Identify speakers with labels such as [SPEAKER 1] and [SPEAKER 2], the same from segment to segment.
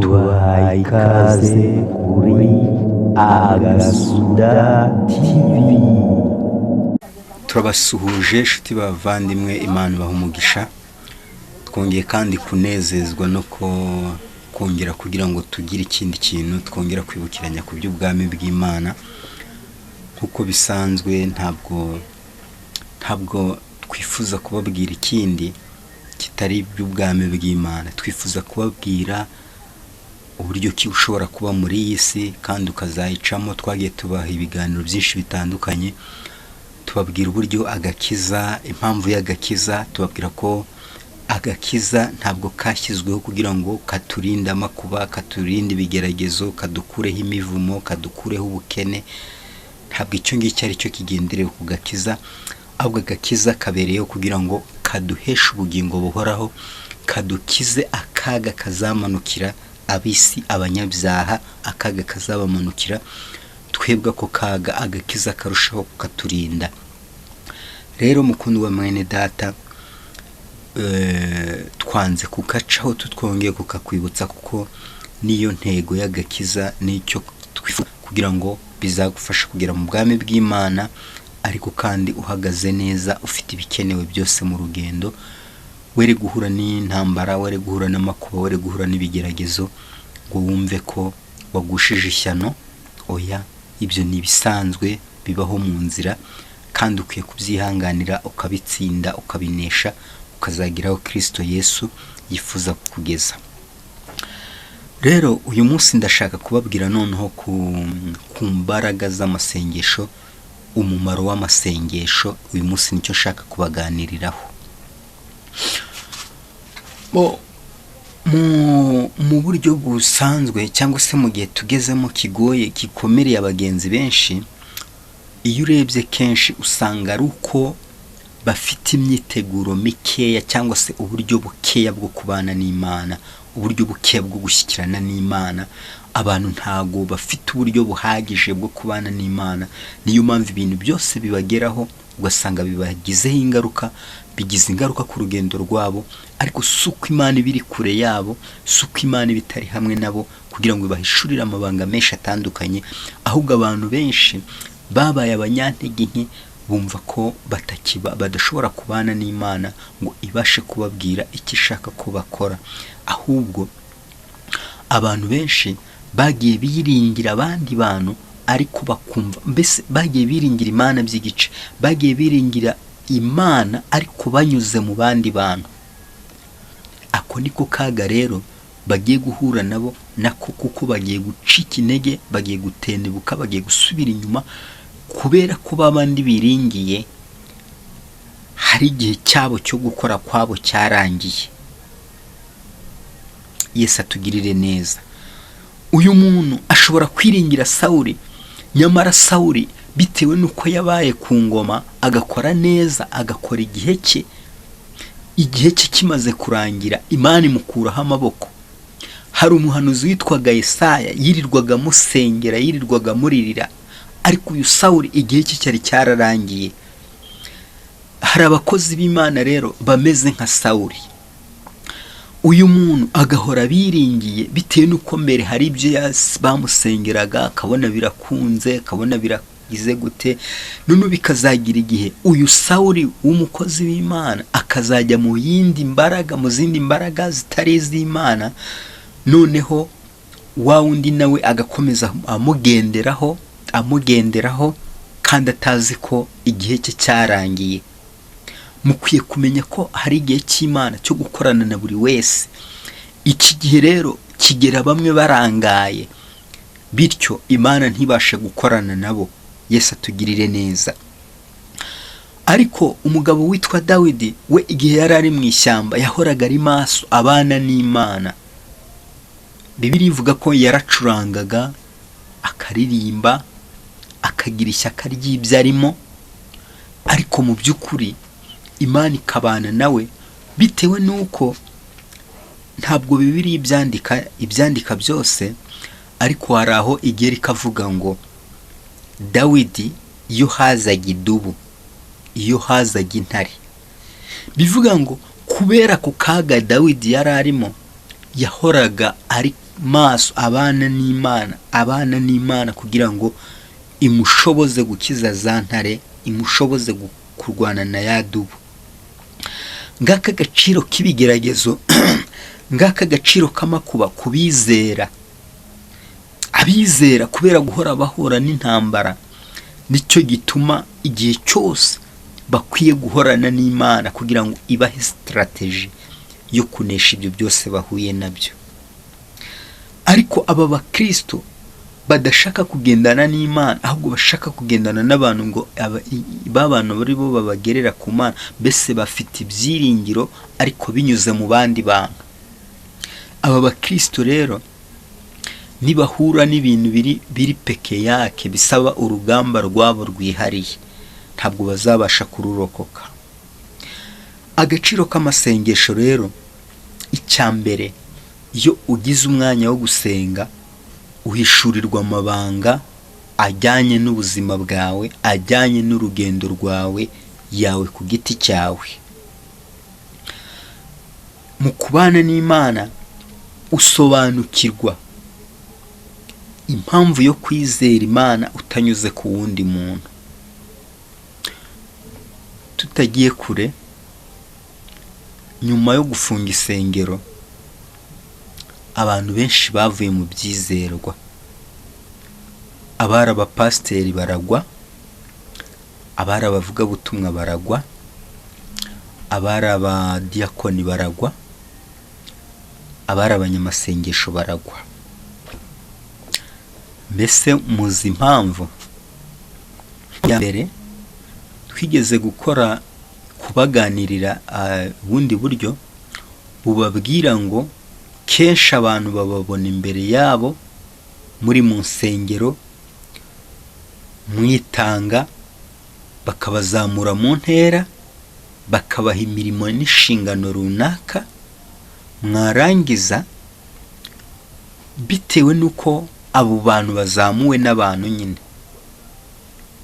[SPEAKER 1] tubahaye ikaze kuri Agasuda TV.
[SPEAKER 2] Turabasuhuje inshuti bavandimwe, Imana ibahe umugisha. Twongeye kandi kunezezwa no kongera kugira ngo tugire ikindi kintu twongera kwibukiranya ku by'ubwami bw'Imana. Nkuko bisanzwe ntabwo twifuza kubabwira ikindi kitari iby'ubwami bw'Imana. Twifuza kubabwira uburyo ki ushobora kuba muri iyi si kandi ukazayicamo. Twagiye tubaha ibiganiro byinshi bitandukanye, tubabwira uburyo agakiza, impamvu y'agakiza. Tubabwira ko agakiza ntabwo kashyizweho kugira ngo katurinde amakuba, katurinde ibigeragezo, kadukureho imivumo, kadukureho ubukene. Ntabwo icyo ngicyo ari cyo kigenderewe ku gakiza, ahubwo agakiza kabereyeho kugira ngo kaduheshe ubugingo buhoraho, kadukize akaga kazamanukira abisi, abanyabyaha, akaga kazabamanukira. Twebwe ako kaga agakiza karushaho kukaturinda. Rero mukundwa mwene data, twanze kugacaho tutwongeye kukakwibutsa, kuko niyo ntego y'agakiza, nicyo twifuza kugira ngo bizagufasha kugera mu bwami bw'Imana, ariko kandi uhagaze neza, ufite ibikenewe byose mu rugendo. Were guhura n'intambara, were guhura n'amakuba, were guhura n'ibigeragezo ngo wumve ko wagushije ishyano. Oya, ibyo ni ibisanzwe bibaho mu nzira, kandi ukwiye kubyihanganira, ukabitsinda, ukabinesha, ukazageraho Kristo Yesu yifuza kukugeza. Rero uyu munsi ndashaka kubabwira noneho ku mbaraga z'amasengesho, umumaro w'amasengesho. Uyu munsi nicyo nshaka kubaganiriraho. Mu buryo busanzwe, cyangwa se mu gihe tugezemo kigoye, gikomereye abagenzi benshi, iyo urebye kenshi usanga ari uko bafite imyiteguro mikeya, cyangwa se uburyo bukeya bwo kubana n'Imana, uburyo bukeya bwo gushyikirana n'Imana. Abantu ntago bafite uburyo buhagije bwo kubana n'Imana. Niyo mpamvu ibintu byose bibageraho ugasanga bibagizeho ingaruka, bigize ingaruka ku rugendo rwabo, ariko si uko Imana iba iri kure yabo, si uko Imana iba itari hamwe nabo kugira ngo ibahishurire amabanga menshi atandukanye. Ahubwo abantu benshi babaye abanyantege nke, bumva ko badashobora kubana n'Imana ngo ibashe kubabwira icyo ishaka ko bakora. Ahubwo abantu benshi bagiye biringira abandi bantu, ariko bakumva, mbese bagiye biringira Imana by'igice, bagiye biringira Imana ariko banyuze mu bandi bantu. Ako niko kaga rero bagiye guhura nabo nako, kuko bagiye gucika intege, bagiye gutendebuka, bagiye gusubira inyuma, kubera ko babandi biringiye hari igihe cyabo cyo gukora kwabo cyarangiye. Yesu atugirire neza. Uyu muntu ashobora kwiringira Sawuli, nyamara Sawuli bitewe n'uko yabaye ku ngoma agakora neza, agakora igihe cye kimaze kurangira, Imana imukuraho amaboko. Hari umuhanuzi witwaga Yesaya yirirwaga musengera, yirirwaga muririra, ariko uyu Sawuli igihe cye cyari cyararangiye. Hari abakozi b'Imana rero bameze nka Sawuli. Uyu muntu agahora biringiye bitewe n'uko mbere hari ibyo bamusengeraga, akabona birakunze, akabona biragize gute, none bikazagira igihe uyu Sawuli w'umukozi w'Imana akazajya mu zindi mbaraga zitari iz'Imana. Noneho wa wundi nawe agakomeza amugenderaho kandi atazi ko igihe cye cyarangiye. Mukwiye kumenya ko hari igihe cy'Imana cyo gukorana na buri wese. Iki gihe rero kigera bamwe barangaye, bityo Imana ntibashe gukorana nabo. Yesu atugirire neza. Ariko umugabo witwa Dawidi we, igihe yari ari mu ishyamba, yahoraga ari maso, abana n'Imana. Bibiliya ivuga ko yaracurangaga, akaririmba, akagira ishyaka ry'ibyo arimo, ariko mu by'ukuri Imana ikabana nawe, bitewe n'uko ntabwo Bibiliya ibyandika byose, ariko hari aho igera ikavuga ngo Dawidi iyo hazaga idubu, iyo hazaga intare, bivuga ngo kubera ku kaga Dawidi yari arimo, yahoraga ari maso abana n'Imana kugira ngo imushoboze gukiza za ntare, imushoboze kurwana na ya dubu. Ngaka agaciro k'ibigeragezo, ngaka agaciro k'amakuba kubizera. Abizera kubera guhora bahura n'intambara, nicyo gituma igihe cyose bakwiye guhorana n'Imana kugira ngo ibahe strategy yo kunesha ibyo byose bahuye nabyo. Ariko aba bakristo badashaka kugendana n'Imana, ahubwo bashaka kugendana n'abantu ngo babantu bari bo babagerera ku Mana, bese bafite ibyiringiro ariko binyuze mu bandi bantu. Aba bakristo rero nibahura n'ibintu biri peke yake bisaba urugamba rwabo rwihariye, ntabwo bazabasha kururokoka. Agaciro k'amasengesho rero, icyambere, iyo ugize umwanya wo gusenga uhishurirwa amabanga ajyanye n'ubuzima bwawe, ajyanye n'urugendo rwawe yawe ku giti cyawe. Mu kubana n'Imana usobanukirwa impamvu yo kwizera Imana utanyuze ku wundi muntu. Tutagiye kure, nyuma yo gufunga isengero abantu benshi bavuye mu byizerwa. Abari abapasiteri baragwa, abari abavugabutumwa baragwa, abari abadiyakoni baragwa, abari abanyamasengesho baragwa. Mbese muzi impamvu? Ya mbere, twigeze gukora kubaganirira ubundi buryo bubabwira ngo kenshi abantu bababona imbere yabo muri mu nsengero mwitanga, bakabazamura mu ntera, bakabaha imirimo n'inshingano runaka, mwarangiza bitewe n'uko abo bantu bazamuwe n'abantu nyine,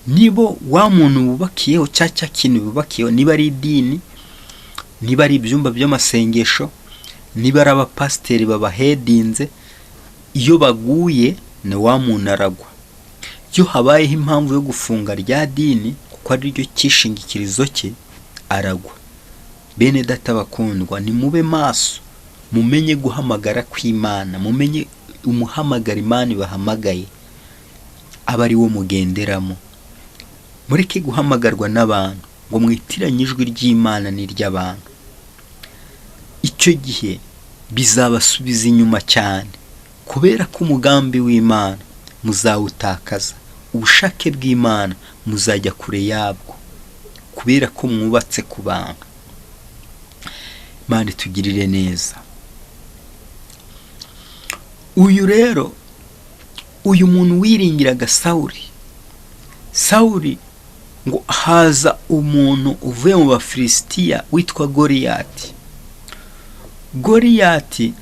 [SPEAKER 2] nibo wa muntu bubakiyeho cya kintu bubakiyeho, niba ari idini, niba ari ibyumba by'amasengesho, niba ari abapasiteri babahedinze, iyo baguye na wa muntu aragwa. Iyo habayeho impamvu yo gufunga rya dini kuko ari ryo cyishingikirizo cye, aragwa. Bene data bakundwa, nimube maso, mumenye guhamagara kw'Imana, mumenye umuhamagara Imana ibahamagaye aba ari wo mugenderamo. Mureke guhamagarwa n'abantu ngo mwitiranye ijwi ry'Imana n'iry'abantu. Icyo gihe bizabasubiza inyuma cyane, kubera ko umugambi w'Imana muzawutakaza, ubushake bw'Imana muzajya kure yabwo, kubera ko mwubatse ku bantu. Imana itugirire neza. Uyu rero, uyu muntu wiringiraga Sawuli ngo haza umuntu uvuye mu Bafilisitiya witwa Goliyati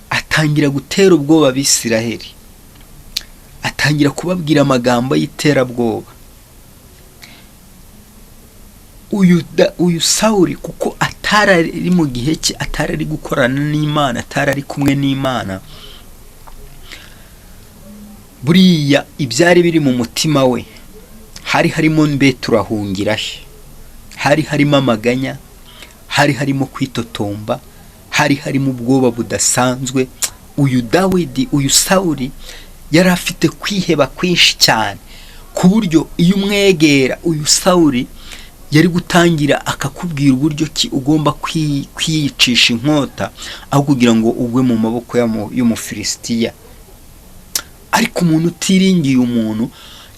[SPEAKER 2] atangira gutera ubwoba Abisiraheli, atangira kubabwira amagambo y'iterabwoba. Uyu Sawuli kuko atarari mu gihe cye, atarari gukorana n'Imana, atarari kumwe n'Imana, buriya ibyari biri mu mutima we hari harimo mbe turahungira he, hari harimo amaganya, hari harimo kwitotomba, hari harimo ubwoba budasanzwe. Uyu Sawuli yari afite kwiheba kwinshi cyane, ku buryo iyo umwegera uyu Sawuli yari gutangira akakubwira uburyo ki ugomba kwiyicisha inkota aho kugira ngo ugwe mu maboko y'Umufilisitiya. Ariko umuntu utiringiye umuntu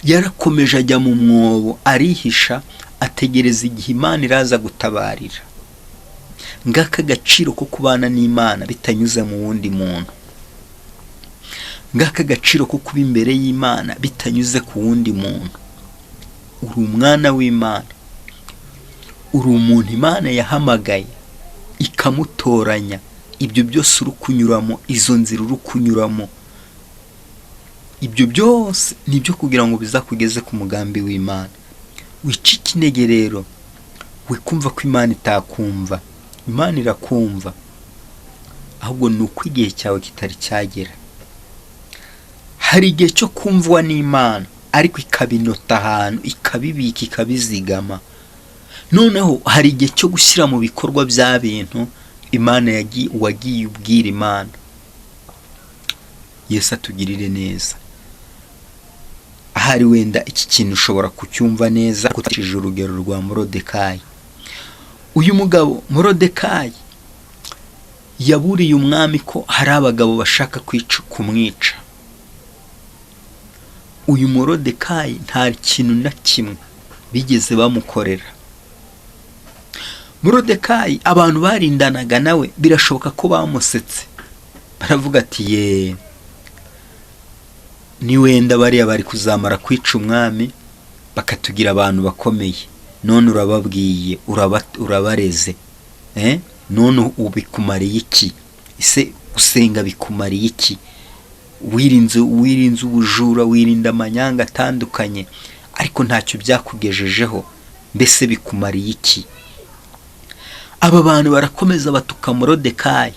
[SPEAKER 2] yarakomeje ajya mu mwobo, arihisha, ategereza igihe Imana iraza gutabarira. Ngaka agaciro ko kubana n'Imana bitanyuze mu wundi muntu. Ngaka agaciro ko kuba imbere y'Imana bitanyuze ku wundi muntu. Uri umwana w'Imana, uri umuntu Imana yahamagaye ikamutoranya. Ibyo byose uri kunyuramo, izo nzira uri kunyuramo, ibyo byose nibyo kugira ngo bizakugeze ku mugambi w'Imana. Wicike intege rero, wikumva ko Imana itakumva. Imana irakumva, ahubwo ni uko igihe cyawe kitari cyagera. Hari igihe cyo kumvwa n'Imana ariko ikabinota ahantu, ikabibika, ikabizigama. Noneho hari igihe cyo gushyira mu bikorwa bya bintu Imana wagiye ubwira Imana. Yesu atugirire neza. Ahari wenda iki kintu ushobora kucyumva neza kutishije urugero rwa Morodekayi. Uyu mugabo Morodekayi yaburiye umwami ko hari abagabo bashaka kumwica. Uyu Morodekayi nta kintu na kimwe bigeze bamukorera. Morodekayi abantu barindanaga nawe birashoboka ko bamusetse, baravuga ati ni wenda bariya bari kuzamara kwica umwami bakatugira abantu bakomeye, none urababwiye, urabareze, none ubikumariye iki? Ese gusenga bikumariye iki? wirinze ubujura, wirinda amanyanga atandukanye, ariko ntacyo byakugejejeho, mbese bikumariye iki? Aba bantu barakomeza batuka Morodekayi.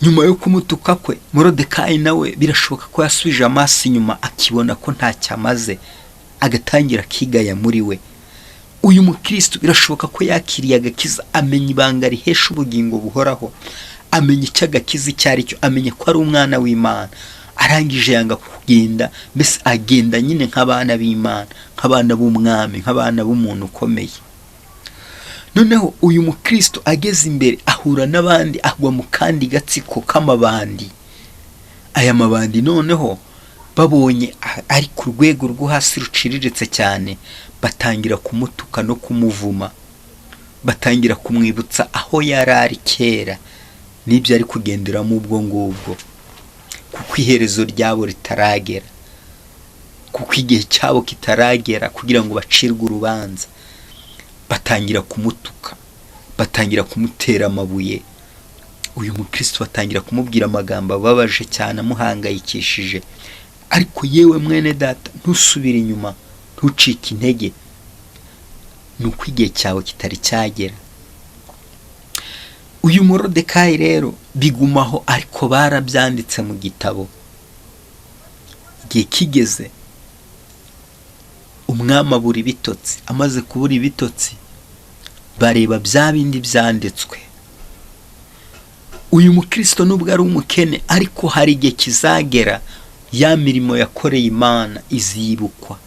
[SPEAKER 2] Nyuma yo kumutuka kwe, Morodekayi nawe birashoboka ko yasubije amaso inyuma akibona ko ntacyo amaze, agatangira akigaya muri we. Uyu mukristo birashoboka ko yakiriye agakiza, amenya ibanga rihesha ubugingo buhoraho, amenya icyo agakiza icyo ari cyo, amenya ko ari umwana w'Imana. Arangije yanga kugenda, mbese agenda nyine nk'abana b'Imana, nk'abana b'umwami, nk'abana b'umuntu ukomeye. Noneho uyu mukristo ageze imbere ahura n'abandi, agwa mu kandi gatsiko k'amabandi. Aya mabandi noneho babonye ari ku rwego rwo hasi ruciriritse cyane, batangira kumutuka no kumuvuma, batangira kumwibutsa aho yari ari kera n'ibyo ari kugenderamo ubwo ngubwo, kuko iherezo ryabo ritaragera, kuko igihe cyabo kitaragera kugira ngo bacirwe urubanza. Batangira kumutuka, batangira kumutera amabuye. Uyu mukristo batangira kumubwira amagambo ababaje cyane amuhangayikishije, ariko yewe mwene data ntusubire inyuma, ntucike intege, nuko igihe cyawe kitari cyagera. Uyu Morodekayi rero bigumaho, ariko barabyanditse mu gitabo. Igihe kigeze umwami abura ibitotsi. Amaze kubura ibitotsi, bareba bya bindi byanditswe. Uyu mukristo nubwo ari umukene, ariko hari igihe kizagera ya mirimo yakoreye Imana izibukwa.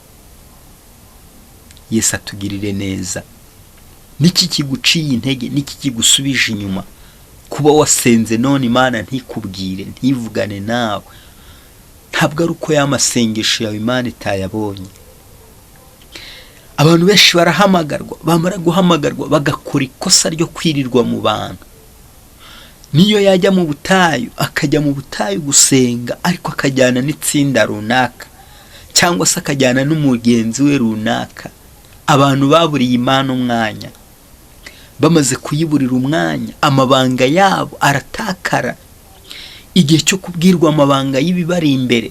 [SPEAKER 2] Yesu atugirire neza. Niki kiguciye intege? Niki kigusubije inyuma? Kuba wasenze none Imana ntikubwire, ntivugane nawe, ntabwo ari uko y'amasengesho yawe Imana itayabonye. Abantu benshi barahamagarwa, bamara guhamagarwa bagakora ikosa ryo kwirirwa mu bantu. Niyo yajya mu butayu, akajya mu butayu gusenga, ariko akajyana n'itsinda runaka, cyangwa se akajyana n'umugenzi we runaka. Abantu baburiye Imana umwanya. Bamaze kuyiburira umwanya, amabanga yabo aratakara. Igihe cyo kubwirwa amabanga y'ibibari imbere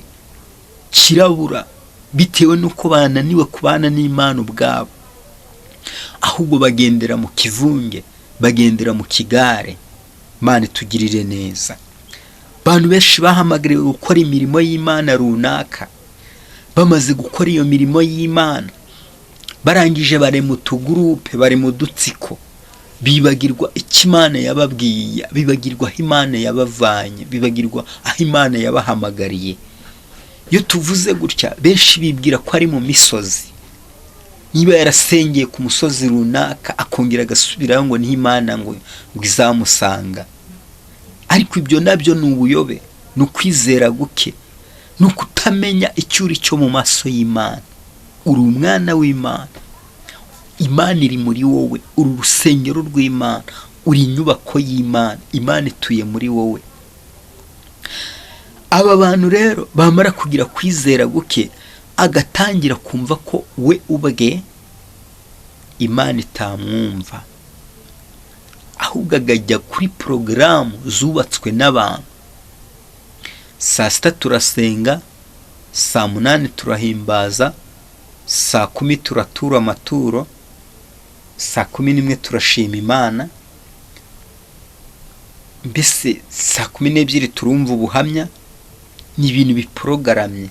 [SPEAKER 2] kirabura, bitewe nuko bananiwe kubana n'Imana ubwabo, ahubwo bagendera mu kivunge, bagendera mu kigare. Imana itugirire neza. Abantu benshi bahamagariwe gukora imirimo y'Imana runaka, bamaze gukora iyo mirimo y'Imana, barangije bare mu tugurupe, bare mu dutsiko, bibagirwa icyo Imana yababwiye, bibagirwa aho Imana yabavanye, bibagirwa aho Imana yabahamagariye. Iyo tuvuze gutya, benshi bibwira ko ari mu misozi. Niba yarasengeye ku musozi runaka, akongera agasubirayo ngo ni Imana ngo izamusanga. Ariko ibyo nabyo ni ubuyobe, ni ukwizera guke, ni ukutamenya icyo uri cyo mu maso y'Imana. Uri umwana w'Imana, Imana iri muri wowe, uri urusengero rw'Imana, uri inyubako y'Imana, Imana ituye muri wowe. Aba bantu rero bamara kugira kwizera guke, agatangira kumva ko we ubwe Imana itamwumva, ahubwo akajya kuri porogaramu zubatswe n'abantu. Saa sita turasenga, saa munani turahimbaza, saa 10 turatura amaturo, saa 11 turashima Imana, mbese saa 12 turumva ubuhamya, ni ibintu biporogaramye,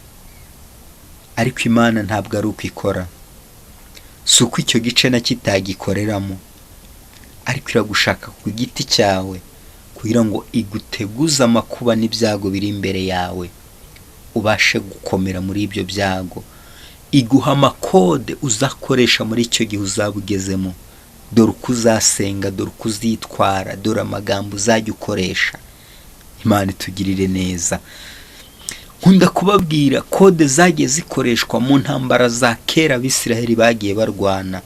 [SPEAKER 2] ariko Imana ntabwo ari uko ikora. Si uko icyo gice na kitagikoreramo, ariko iragushaka ku giti cyawe kugira ngo iguteguze amakuba n'ibyago biri imbere yawe, ubashe gukomera muri ibyo byago. Iguha amakode uzakoresha muri icyo gihe uzaba ugezemo. Dore uko uzasenga, dore uko uzitwara, dore amagambo uzajya ukoresha. Imana itugirire neza. Nkunda kubabwira kode zagiye zikoreshwa mu ntambara za kera Abisiraheli bagiye barwana.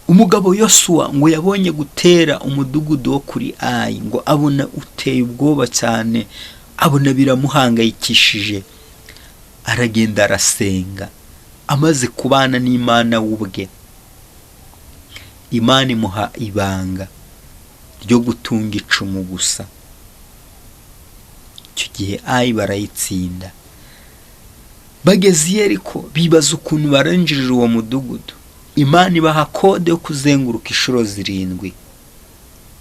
[SPEAKER 2] Umugabo Yosuwa ngo yabonye gutera umudugudu wo kuri Ayi, ngo abona uteye ubwoba cyane, abona biramuhangayikishije. Aragenda arasenga, amaze kubana n'Imana ubwe. Imana imuha ibanga ryo gutunga icumu gusa. Icyo gihe Ayi barayitsinda. Bageze i Yeriko bibaza ukuntu barinjirira uwo mudugudu. Imana ibaha kode yo kuzenguruka inshuro 7.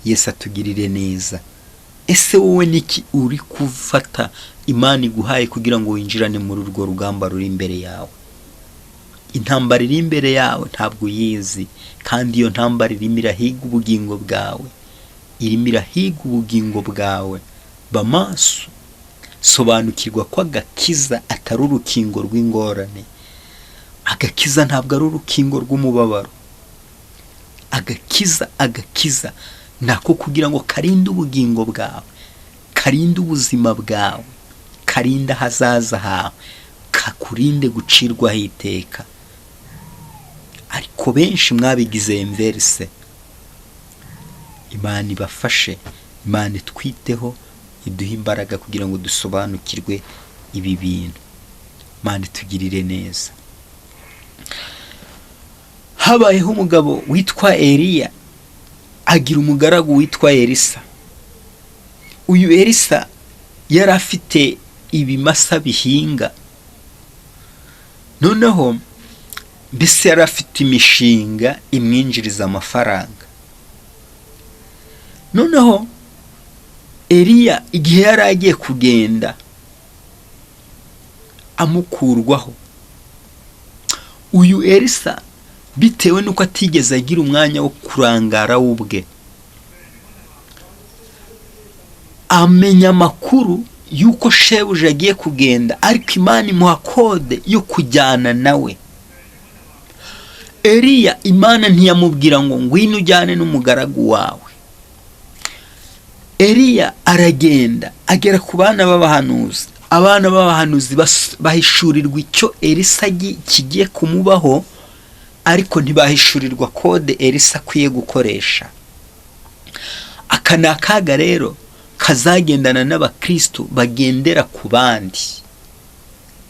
[SPEAKER 2] Yesu atugirire neza. Ese wowe niki uri kufata Imana iguhaye kugira ngo winjirane muri urwo rugamba ruri imbere yawe? Intambara iri imbere yawe ntabwo uyizi, kandi iyo ntambara irimo irahiga ubugingo bwawe, irimo irahiga ubugingo bwawe. Bamaso, sobanukirwa ko agakiza atari urukingo rw'ingorane. Agakiza ntabwo ari urukingo rw'umubabaro. Agakiza nako kugira ngo karinde ubugingo bwawe, karinde ubuzima bwawe, karinde ahazaza hawe, kakurinde gucirwaho iteka. Ariko benshi mwabigize inverse. Imana ibafashe, Imana itwiteho, iduhe imbaraga kugira ngo dusobanukirwe ibi bintu. Imana itugirire neza. Habayeho umugabo witwa Eliya, agira umugaragu witwa Elisa. Uyu Elisa yari afite ibimasa bihinga. Noneho mbese yari afite imishinga imwinjiriza amafaranga. Noneho Eliya igihe yari agiye kugenda amukurwaho, uyu Elisa bitewe nuko atigeze agira umwanya wo kurangara ubwe, amenya amakuru yuko shebuja agiye kugenda, ariko Imana imuha kode yo kujyana nawe. Eliya Imana ntiyamubwira ngo ngwino ujyane n'umugaragu wawe. Eliya aragenda agera ku bana b'abahanuzi. Abana b'abahanuzi bahishurirwa icyo Elisa kigiye kumubaho, ariko ntibahishurirwa kode Elisa akwiye gukoresha. Aka ni akaga rero kazagendana n'abakristo bagendera ku bandi,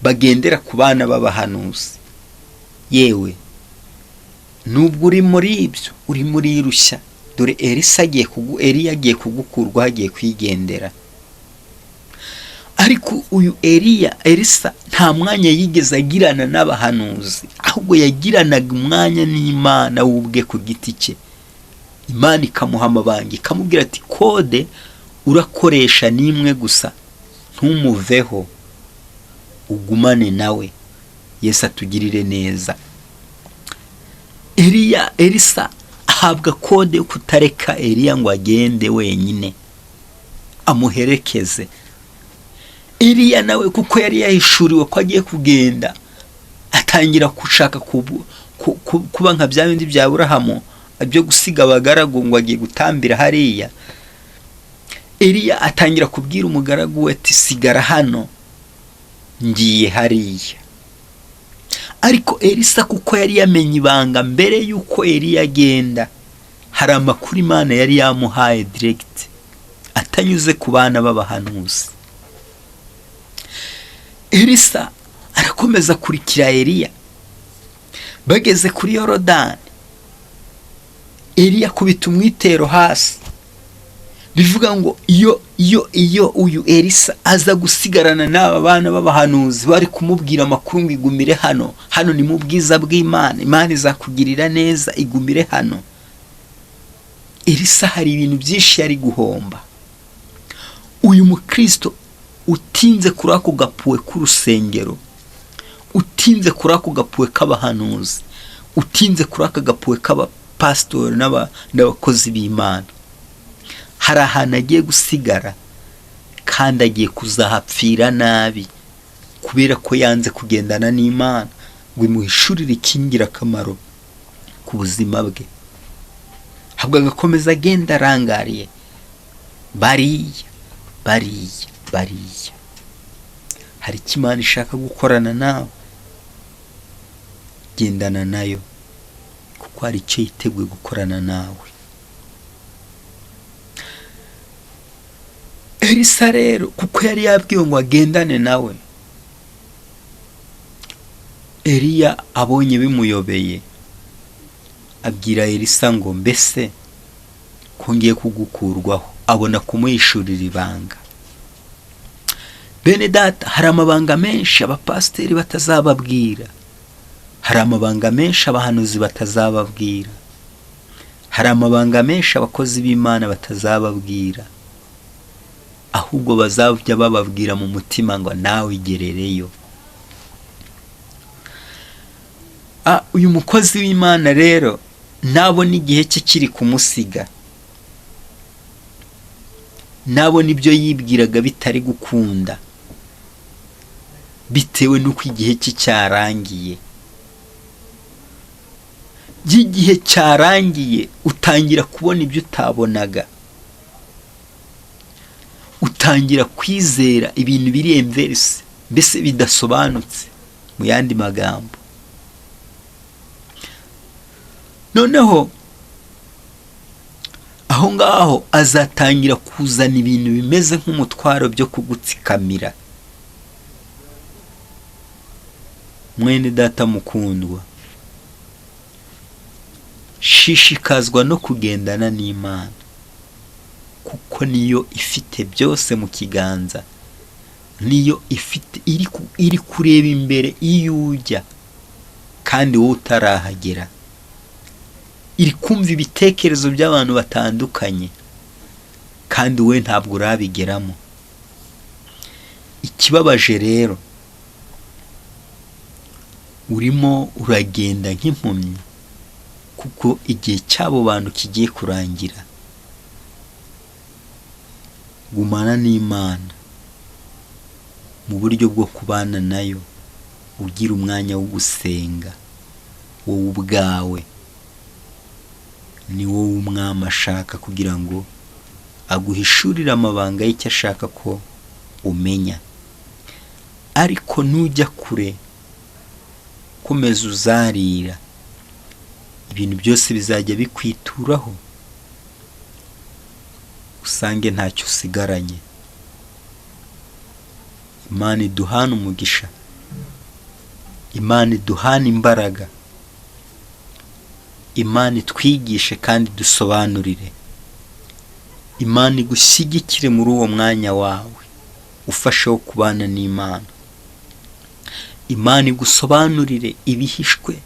[SPEAKER 2] bagendera ku bana b'abahanuzi. Yewe nubwo uri muri ibyo, uri muri rushya, dore Eliya agiye kugukurwa, agiye kwigendera. Ariko uyu Elisa nta mwanya yigeze agirana n'abahanuzi, ahubwo yagiranaga umwanya n'Imana ubwe ku giti cye. Imana ikamuha amabanga, ikamubwira ati kode urakoresha nimwe gusa, ntumuveho, ugumane nawe. Yesu atugirire neza. Elisa ahabwa kode yo kutareka Eliya ngo agende wenyine, amuherekeze. Eliya nawe kuko yari yahishuriwe ko agiye kugenda, atangira gushaka kuba nka bya bindi bya Aburahamu byo gusiga abagaragu ngo agiye gutambira hariya. Eliya atangira kubwira umugaragu we ati sigara hano, ngiye hariya. Ariko Elisa kuko yari yamenye ibanga mbere yuko Eliya agenda, hari amakuru Imana yari yamuhaye direct atanyuze ku bana b'abahanuzi. Elisa arakomeza kurikira Eliya. Bageze kuri Yorodani, Eliya kubita umwitero hasi. Bivuga ngo iyo uyu Elisa aza gusigarana n'aba bana b'abahanuzi bari kumubwira amakuru ngo igumire hano ni mu bwiza bw'Imana, Imana izakugirira neza, igumire hano. Elisa hari ibintu byinshi yari guhomba. uyu mukristo utinze kuri ako gapuwe k'urusengero, utinze kuri ako gapuwe k'abahanuzi, utinze kuri aka gapuwe k'abapasitori n'abakozi b'Imana, hari ahantu agiye gusigara kandi agiye kuzahapfira nabi, kubera ko yanze kugendana n'Imana ngo imuhishurire ikingirakamaro ku buzima bwe, ahubwo agakomeza agenda arangariye bariya. Hari icyo Imana ishaka gukorana nawe, gendana nayo, kuko hari icyo yiteguye gukorana nawe. Elisa rero kuko yari yabwiwe ngo agendane nawe, Eliya abonye bimuyobeye, abwira Elisa ngo mbese ko ngiye kugukurwaho, abona kumuhishurira ibanga. Bene data, hari amabanga menshi abapasiteri batazababwira, hari amabanga menshi abahanuzi batazababwira, hari amabanga menshi abakozi b'Imana batazababwira, ahubwo bazajya bababwira mu mutima ngo nawe igerereyo. Uyu mukozi w'Imana rero nabona igihe cye kiri kumusiga, nabona ibyo yibwiraga bitari gukunda, bitewe n'uko igihe cye cyarangiye. Igihe cyarangiye utangira kubona ibyo utabonaga, utangira kwizera ibintu biri inverse, mbese bidasobanutse. Mu yandi magambo, noneho aho ngaho azatangira kuzana ibintu bimeze nk'umutwaro byo kugutsikamira. Mwene data mukundwa, shishikazwa no kugendana n'Imana, kuko niyo ifite byose mu kiganza, niyo ifite iri kureba imbere iyo ujya kandi wowe utarahagera, iri kumva ibitekerezo by'abantu batandukanye kandi we ntabwo urabigeramo. Ikibabaje rero, urimo uragenda nk'impumyi, kuko igihe cy'abo bantu kigiye kurangira. Gumana n'Imana mu buryo bwo kubana nayo, ugira umwanya wo gusenga wowe ubwawe. Ni wowe Umwami ashaka kugira ngo aguhishurire amabanga y'icyo ashaka ko umenya. Ariko nujya kure, komeza uzarira, ibintu byose bizajya bikwituraho, usange ntacyo usigaranye. Imana iduhana umugisha, Imana iduhana imbaraga, Imana itwigishe kandi dusobanurire, Imana igushyigikire muri uwo mwanya wawe ufasheho kubana n'Imana. Imana igusobanurire ibihishwe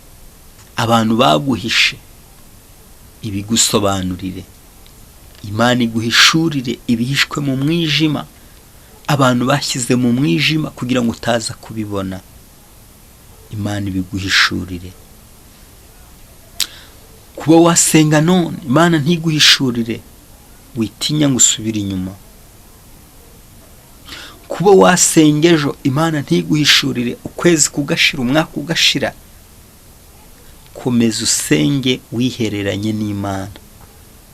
[SPEAKER 2] abantu baguhishe, ibigusobanurire. Imana iguhishurire ibihishwe mu mwijima, abantu bashyize mu mwijima kugira ngo utaza kubibona. Imana ibiguhishurire. Kuba wasenga none Imana ntiguhishurire, witinya ngo usubire inyuma. Kuba wasenga ejo Imana ntiguhishurire, ukwezi kugashira, umwaka ugashira, komeza usenge wihereranye n'Imana,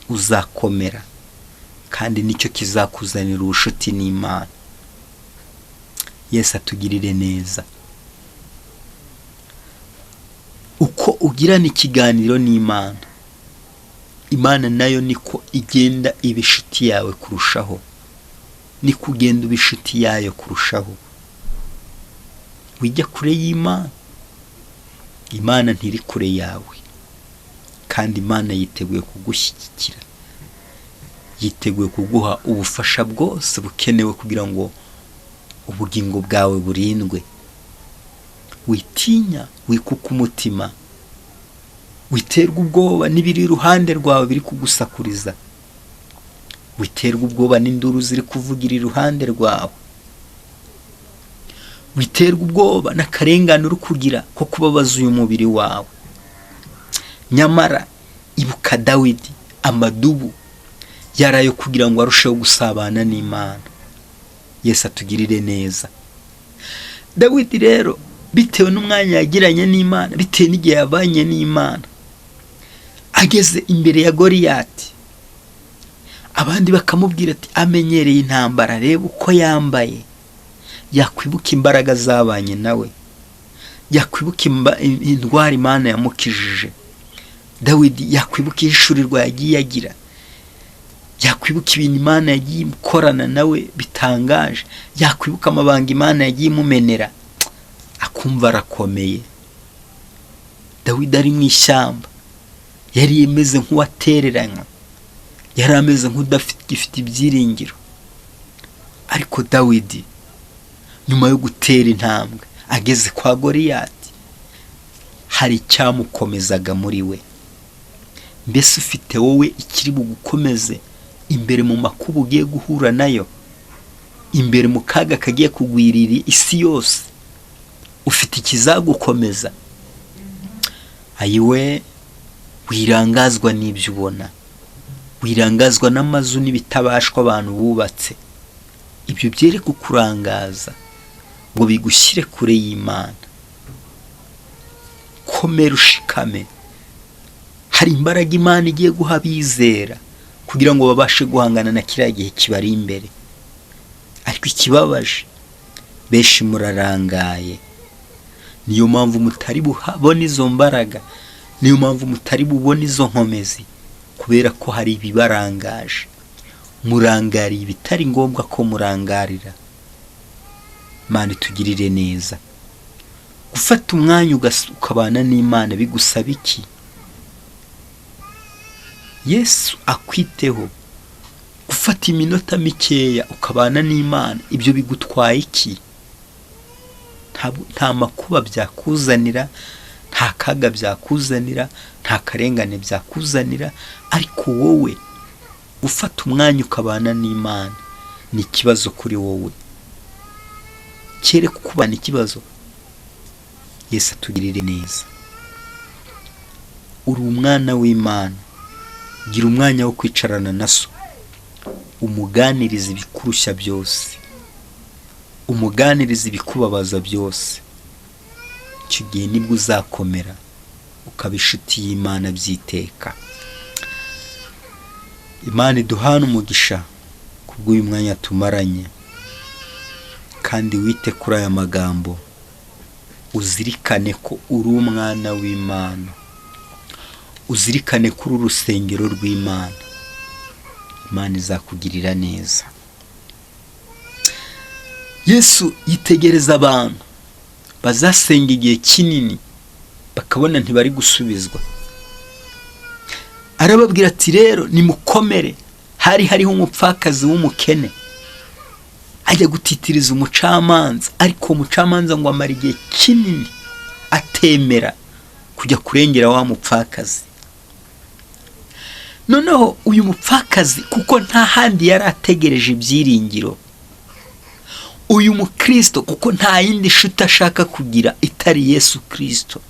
[SPEAKER 2] uzakomera kandi nicyo kizakuzanira ubushuti n'Imana. Yesu atugirire neza. Uko ugirana ikiganiro n'Imana, Imana nayo niko igenda iba inshuti yawe kurushaho, niko ugenda uba inshuti yayo kurushaho. Wijya kure y'Imana, Imana ntiri kure yawe, kandi Imana yiteguye kugushyigikira, yiteguye kuguha ubufasha bwose bukenewe kugira ngo ubugingo bwawe burindwe. Witinya, wikuka umutima, witerwa ubwoba n'ibiri iruhande rwawe biri kugusakuriza. witerwa ubwoba n'induru ziri kuvugira iruhande rwawe, witerwa ubwoba n'akarengane uri kugira ko kubabaza uyu mubiri wawe. Nyamara ibuka Dawidi, amadubu yarayo kugira ngo arusheho gusabana n'Imana. Yesu atugirire neza. Dawidi rero bitewe n'umwanya yagiranye n'Imana, bitewe n'igihe yabanye n'Imana, ageze imbere ya Goliyati, abandi bakamubwira ati amenyereye intambara, reba uko yambaye, yakwibuka imbaraga zabanye nawe, yakwibuka indwara Imana yamukijije. Dawidi yakwibuka ishurirwa yagiye agira, yakwibuka ibintu Imana yagiye ikorana nawe bitangaje, yakwibuka amabanga Imana yagiye imumenera, akumva arakomeye. Dawidi ari mu ishyamba, yari yemeze nk'uwatereranywe, yari ameze nk'udafite ibyiringiro. Ariko Dawidi nyuma yo gutera intambwe ageze kwa Goliyati, hari icyamukomezaga muri we. Mbese ufite wowe ikiri bugukomeze imbere mu makuba ugiye guhura nayo, imbere mu kaga kagiye kugwirira isi yose? Ufite ikizagukomeza? Ayiwe, wirangazwa n'ibyo ubona, wirangazwa n'amazu n'ibitabashwa abantu bubatse. Ibyo byere kukurangaza ngo bigushyire kure y'Imana. Komera ushikame. Hari imbaraga Imana igiye guha abizera kugira ngo babashe guhangana na kiriya gihe kibari imbere. Ariko ikibabaje, benshi murarangaye. Niyo mpamvu mutari bubone izo mbaraga, niyo mpamvu mutari bubone izo nkomezi, kubera ko hari ibibarangaje. Murangariye ibitari ngombwa ko murangarira. Imana itugirire neza. Gufata umwanya ukabana n'Imana bigusaba iki? Yesu akwiteho. Gufata iminota mikeya ukabana n'Imana, ibyo bigutwaye iki? Nta makuba byakuzanira, nta kaga byakuzanira, nta karengane byakuzanira. Ariko wowe gufata umwanya ukabana n'Imana ni ikibazo kuri wowe. Kere kukubana ikibazo. Yesu atugirire neza. Uri umwana w'Imana, gira umwanya wo kwicarana na so, umuganiriza ibikurushya byose, umuganiriza ibikubabaza byose. Icyo gihe nibwo uzakomera ukaba inshuti y'Imana byiteka. Imana iduhane umugisha kubw'uyu mwanya tumaranye, kandi wite kuri aya magambo, uzirikane ko uri umwana w'Imana, uzirikane kuri urusengero rw'Imana. Imana izakugirira neza. Yesu yitegereza abantu bazasenga igihe kinini bakabona ntibari gusubizwa. Arababwira ati rero nimukomere. Hariho umupfakazi w'umukene ajya gutitiriza umucamanza, ariko umucamanza ngo amara igihe kinini atemera kujya kurengera wa mupfakazi. Noneho uyu mupfakazi, kuko nta handi yari ategereje ibyiringiro, uyu mukristo kuko nta yindi nshuti ashaka kugira itari Yesu Kristo,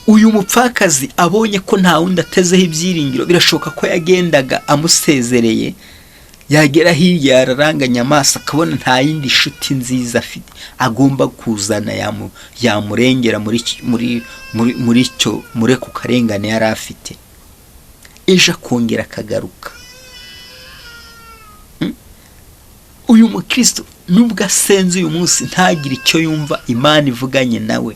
[SPEAKER 2] uyu mupfakazi abonye ko nta wundi atezeho ibyiringiro, birashoboka ko yagendaga amusezereye, yagera hirya yararanganya amaso akabona nta yindi nshuti nziza afite agomba kuzana yamurengera muri cyo ku karengane yari afite. Ejo akongera akagaruka. Uyu mukristo nubwo asenze uyu munsi ntagire icyo yumva Imana ivuganye nawe,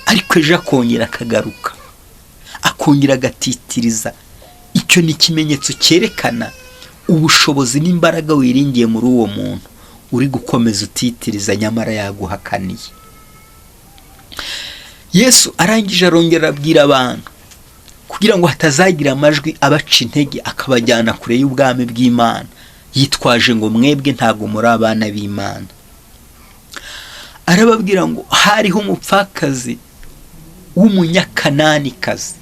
[SPEAKER 2] ariko ejo akongera akagaruka, akongera agatitiriza. Icyo ni ikimenyetso cyerekana ubushobozi n'imbaraga wiringiye muri uwo muntu uri gukomeza utitiriza, nyamara yaguhakaniye. Yesu arangije arongera abwira abantu kugira ngo hatazagira amajwi abaca intege akabajyana kure y'ubwami bw'Imana, yitwaje ngo mwebwe ntabwo muri abana b'Imana. Arababwira ngo hariho umupfakazi w'umunyakananikazi,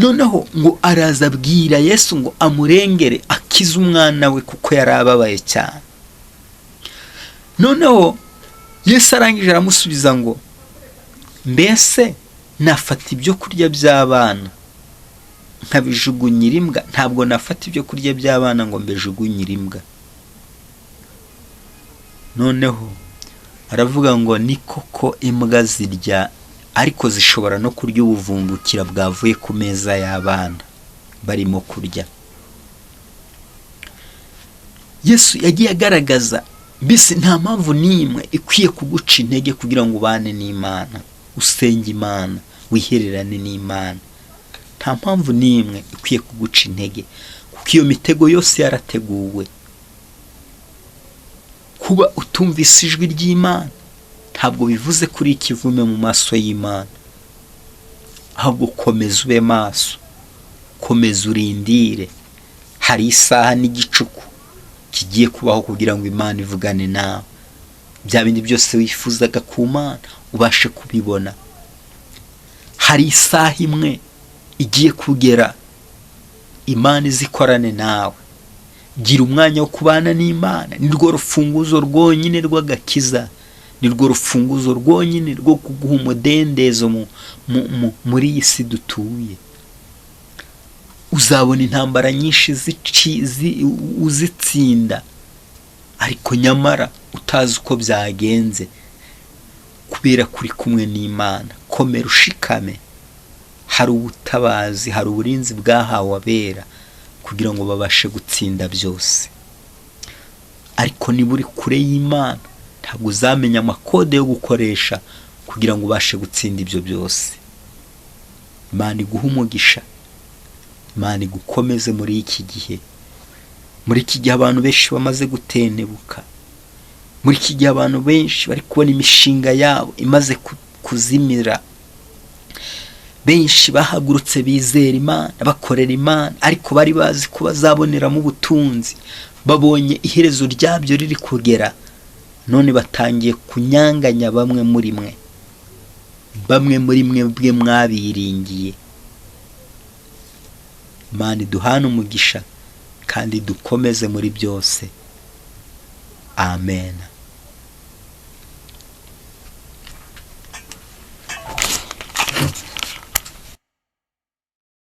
[SPEAKER 2] noneho ngo araza abwira Yesu ngo amurengere akize umwana we kuko yari ababaye cyane. Noneho Yesu arangije aramusubiza ngo mbese nafata ibyo kurya by'abana nkabijugunyira imbwa? Ntabwo nafata ibyo kurya by'abana ngo mbijugunyire imbwa. Noneho aravuga ngo ni koko imbwa zirya, ariko zishobora no kurya ubuvungukira bwavuye ku meza y'abana barimo kurya. Yesu yagiye agaragaza mbese nta mpamvu n'imwe ikwiye kuguca intege kugira ngo ubane n'Imana, usenge Imana, wihererane n'Imana. Nta mpamvu n'imwe ikwiye kuguca intege kuko iyo mitego yose yarateguwe. Kuba utumvise ijwi ry'Imana ntabwo bivuze kuri ikivume mu maso y'Imana, ahubwo komeza ube maso, komeza urindire. Hari isaha n'igicuku kigiye kubaho kugira ngo Imana ivugane nawe. Bya bindi byose wifuzaga ku Mana ubashe kubibona. Hari isaha imwe igiye kugera Imana izikorane nawe. Gira umwanya wo kubana n'Imana, nirwo rufunguzo rwonyine rw'agakiza, nirwo rufunguzo rwonyine rwo kuguha umudendezo muri iyi si dutuye. Uzabona intambara nyinshi uzitsinda, ariko nyamara utazi uko byagenze, kubera kuri kumwe n'Imana. Komera ushikame, hari ubutabazi, hari uburinzi bwahawe abera kugira ngo babashe gutsinda byose. Ariko niba uri kure y'Imana ntabwo uzamenya amakode yo gukoresha kugira ngo ubashe gutsinda ibyo byose. Imana iguha umugisha, Imana igukomeze muri iki gihe. Muri iki gihe abantu benshi bamaze gutenebuka, muri iki gihe abantu benshi bari kubona imishinga yabo imaze kuzimira. Benshi bahagurutse bizera Imana, bakorera Imana, ariko bari bazi ko bazaboneramo ubutunzi. Babonye iherezo ryabyo riri kugera, none batangiye kunyanganya bamwe muri mwe bwe mwabiringiye. Imana iduhane umugisha kandi dukomeze muri byose. Amen.